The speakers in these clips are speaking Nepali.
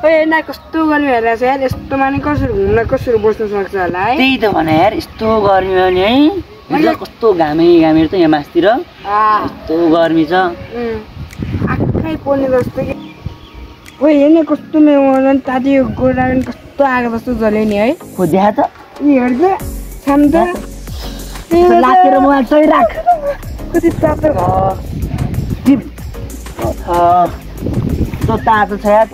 ओए ना कस्तो गर्मी भइरहेछ यार यस्तोमा नि कसरी घुम्न कसरी बस्न सक्छ होला है त्यही त भने यार यस्तो गर्मी हो नि है हिजो कस्तो घामे त यहाँ मासतिर यस्तो गर्मी छ आँखै पोल्ने जस्तो कि ओए हेर्ने कस्तो मेरो ताती गोरा कस्तो आएको जस्तो जल्यो नि है खोज्या त यी हेर्छ शान्त लाकेर मोबाइल सही राख कति तातो तातो छ यार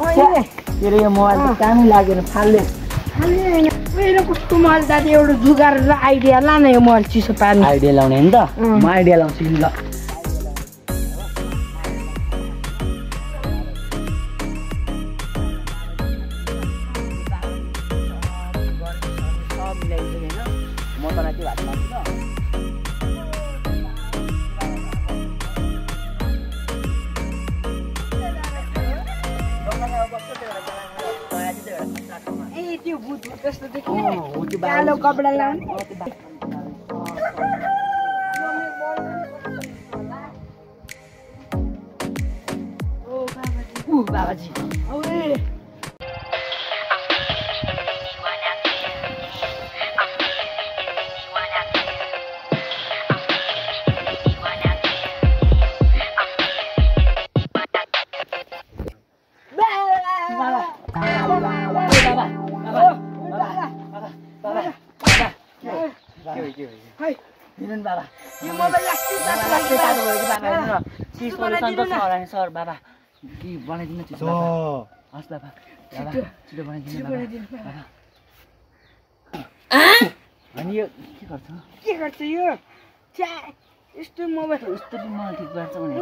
तेरो यो मोबाइल त कामै लागेर फाल्ने मेरो कस्तो मोबाइल दाजु एउटा जुगार र आइडिया ला न यो मोबाइल चिसो पार्ने आइडिया लाउने नि त म आइडिया लाउँछु नि ल म तँलाई के भात लाग्छ त्यो भूत जस्तो देखिने कालो कपडा लाउने बाबाजी सर बाबा के बनाइदिनु चिसो हस् बाबा छिटो बनाइदिनु बाबा अनि यो के गर्छ यो यस्तो मोबाइल यस्तो मलाई ठिक पार्छ भने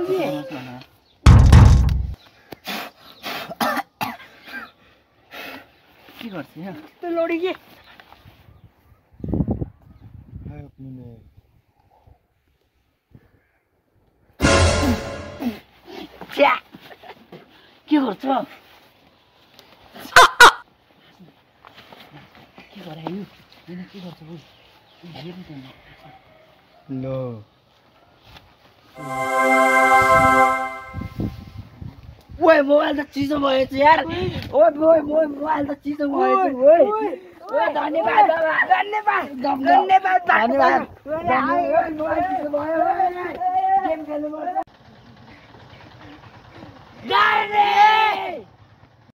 के गर्छ यो यस्तो लोडी के के गर्छ के गरायो के गर्छ लो ओए मोबाइल त चिसो भएछ यार ओए मोबाइल त चिसो भएछ ओए धन्यवाद बाबा धन्यवाद मोबाइल चिसो भयो गेम खेल्नु पर्छ